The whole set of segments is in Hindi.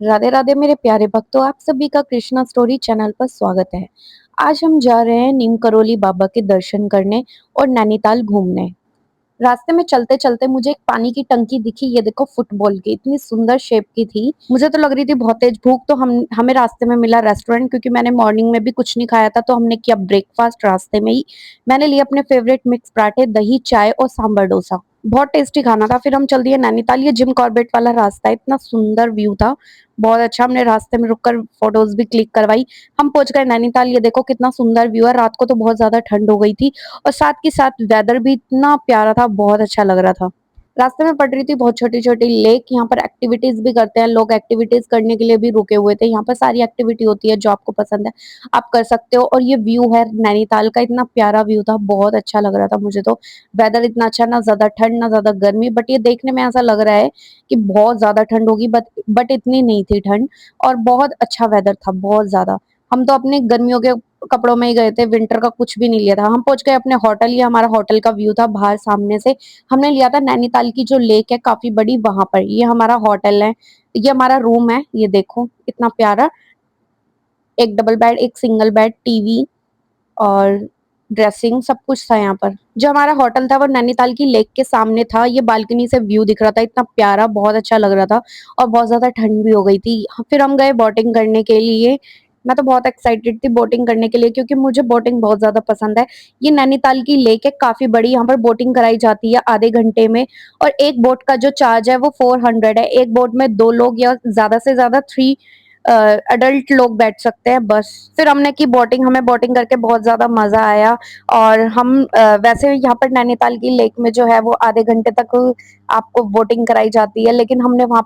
राधे राधे मेरे प्यारे भक्तों, आप सभी का कृष्णा स्टोरी चैनल पर स्वागत है। आज हम जा रहे हैं नीम करोली बाबा के दर्शन करने और नैनीताल घूमने। रास्ते में चलते चलते मुझे एक पानी की टंकी दिखी। ये देखो, फुटबॉल की इतनी सुंदर शेप की थी। मुझे तो लग रही थी बहुत तेज भूख, तो हम हमें रास्ते में मिला रेस्टोरेंट, क्योंकि मैंने मॉर्निंग में भी कुछ नहीं खाया था, तो हमने किया ब्रेकफास्ट रास्ते में ही। मैंने लिए अपने फेवरेट मिक्स पराठे, दही, चाय और सांभर डोसा। बहुत टेस्टी खाना था। फिर हम चल दिए नैनीताल। ये जिम कॉर्बेट वाला रास्ता है, इतना सुंदर व्यू था, बहुत अच्छा। हमने रास्ते में रुककर फोटोज भी क्लिक करवाई। हम पहुंच गए नैनीताल। ये देखो कितना सुंदर व्यू है। रात को तो बहुत ज्यादा ठंड हो गई थी, और साथ के साथ वेदर भी इतना प्यारा था, बहुत अच्छा लग रहा था। रास्ते में पड़ रही थी बहुत छोटी छोटी लेक। यहाँ पर एक्टिविटीज भी करते हैं लोग, एक्टिविटीज करने के लिए भी रुके हुए थे। यहाँ पर सारी एक्टिविटी होती है, जो आपको पसंद है आप कर सकते हो। और ये व्यू है नैनीताल का, इतना प्यारा व्यू था, बहुत अच्छा लग रहा था मुझे तो। वेदर इतना अच्छा, ना ज्यादा ठंड ना ज्यादा गर्मी, बट ये देखने में ऐसा लग रहा है कि बहुत ज्यादा ठंड होगी, बट इतनी नहीं थी ठंड। और बहुत अच्छा वेदर था, बहुत ज्यादा। हम तो अपने गर्मियों के कपड़ों में ही गए थे, विंटर का कुछ भी नहीं लिया था। हम पहुंच गए अपने होटल। ये हमारा होटल का व्यू था बाहर सामने से। हमने लिया था नैनीताल की जो लेक है काफी बड़ी, वहां पर। ये हमारा होटल है, ये हमारा रूम है। ये देखो इतना प्यारा, एक डबल बेड, एक सिंगल बेड, टीवी और ड्रेसिंग, सब कुछ था यहाँ पर। जो हमारा होटल था वो नैनीताल की लेक के सामने था। ये बालकनी से व्यू दिख रहा था, इतना प्यारा, बहुत अच्छा लग रहा था। और बहुत ज्यादा ठंड भी हो गई थी। फिर हम गए बोटिंग करने के लिए। मैं तो बहुत एक्साइटेड थी बोटिंग करने के लिए, क्योंकि मुझे बोटिंग बहुत ज्यादा पसंद है। ये नैनीताल की लेक है, काफी बड़ी। यहाँ पर बोटिंग कराई जाती है आधे घंटे में। और एक बोट का जो चार्ज है वो 400 है। एक बोट में दो लोग या ज्यादा से ज्यादा थ्री अडल्ट लोग बैठ सकते हैं, बस। फिर हमने की बोटिंग। हमें बोटिंग करके बहुत ज्यादा मजा आया। और हम वैसे यहाँ पर नैनीताल की लेक में जो है वो आधे घंटे तक आपको बोटिंग कराई जाती है, लेकिन हमने वहां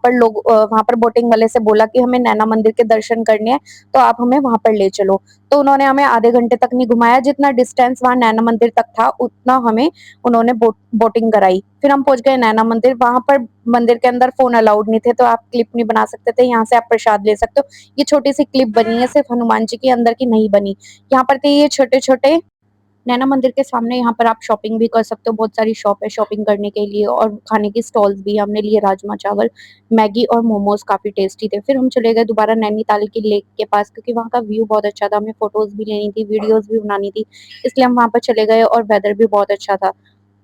पर बोटिंग वाले से बोला कि हमें नैना मंदिर के दर्शन करने हैं, तो आप हमें वहां पर ले चलो। तो उन्होंने हमें आधे घंटे तक नहीं घुमाया। जितना डिस्टेंस वहां नैना मंदिर तक था उतना हमें उन्होंने बोटिंग कराई। फिर हम पहुंच गए नैना मंदिर। वहां पर मंदिर के अंदर फोन अलाउड नहीं थे, तो आप क्लिप नहीं बना सकते थे। यहाँ से आप प्रसाद ले सकते हो। ये छोटी सी क्लिप बनी है, सिर्फ हनुमान जी की, अंदर की नहीं बनी। यहाँ पर थे ये छोटे छोटे। नैना मंदिर के सामने यहाँ पर आप शॉपिंग भी कर सकते हो। बहुत सारी शॉप है शॉपिंग करने के लिए, और खाने की स्टॉल्स भी। हमने लिए राजमा चावल, मैगी और मोमोज, काफी टेस्टी थे। फिर हम चले गए दोबारा नैनीताल की लेक के पास, क्योंकि वहाँ का व्यू बहुत अच्छा था। हमें फोटोज भी लेनी थी, वीडियोज भी बनानी थी, इसलिए हम वहाँ पर चले गए। और वेदर भी बहुत अच्छा था।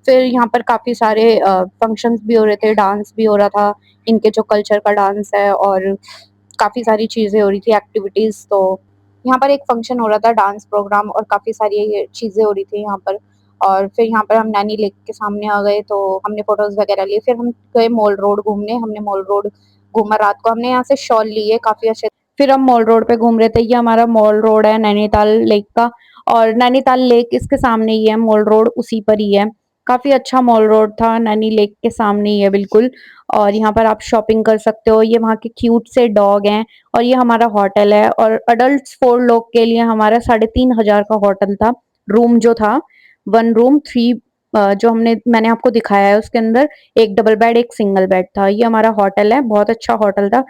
फिर यहाँ पर काफी सारे फंक्शंस भी हो रहे थे, डांस भी हो रहा था, इनके जो कल्चर का डांस है। और काफी सारी चीजें हो रही थी, एक्टिविटीज। तो यहाँ पर एक फंक्शन हो रहा था, डांस प्रोग्राम, और काफी सारी ये चीजें हो रही थी यहाँ पर। और फिर यहाँ पर हम नैनी लेक के सामने आ गए, तो हमने फोटोज वगैरह लिए। फिर हम गए मॉल रोड घूमने। हमने मॉल रोड घूमा रात को। हमने यहाँ से शॉल लिए काफी अच्छे। फिर हम मॉल रोड पे घूम रहे थे। ये हमारा मॉल रोड है नैनीताल लेक का। और नैनीताल लेक इसके सामने ही है, मॉल रोड उसी पर ही है। काफी अच्छा मॉल रोड था, नैनी लेक के सामने ही है बिल्कुल। और यहाँ पर आप शॉपिंग कर सकते हो। ये वहाँ के क्यूट से डॉग हैं। और ये हमारा होटल है, और अडल्ट 4 लोग के लिए हमारा 3500 का होटल था। रूम जो था, 1 रूम 3, जो मैंने आपको दिखाया है उसके अंदर एक डबल बेड, एक सिंगल बेड था। ये हमारा होटल है, बहुत अच्छा होटल था।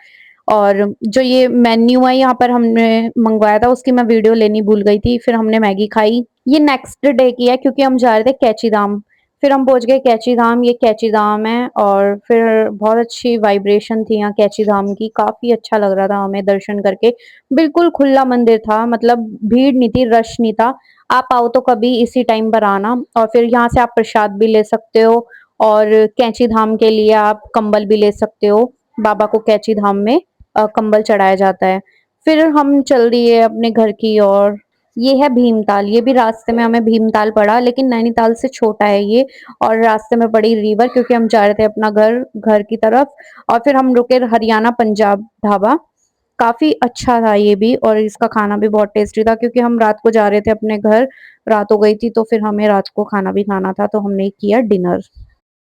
और जो ये मेन्यू है यहाँ पर हमने मंगवाया था, उसकी मैं वीडियो लेनी भूल गई थी। फिर हमने मैगी खाई। ये नेक्स्ट डे की है, क्योंकि हम जा रहे थे कैची धाम। फिर हम पहुंच गए कैची धाम। ये कैची धाम है, और फिर बहुत अच्छी वाइब्रेशन थी यहाँ कैची धाम की। काफी अच्छा लग रहा था हमें दर्शन करके। बिल्कुल खुला मंदिर था, मतलब भीड़ नहीं थी, रश नहीं था। आप आओ तो कभी इसी टाइम पर आना। और फिर यहाँ से आप प्रसाद भी ले सकते हो। और कैची धाम के लिए आप कंबल भी ले सकते हो। बाबा को कैची धाम में कंबल चढ़ाया जाता है। फिर हम चल दिए अपने घर की ओर। ये है भीमताल। ये भी रास्ते में हमें भीमताल पड़ा, लेकिन नैनीताल से छोटा है ये। और रास्ते में पड़ी रिवर, क्योंकि हम जा रहे थे अपना घर घर की तरफ। और फिर हम रुके हरियाणा पंजाब ढाबा। काफी अच्छा था ये भी, और इसका खाना भी बहुत टेस्टी था, क्योंकि हम रात को जा रहे थे अपने घर। रात हो गई थी, तो फिर हमें रात को खाना भी खाना था, तो हमने किया डिनर।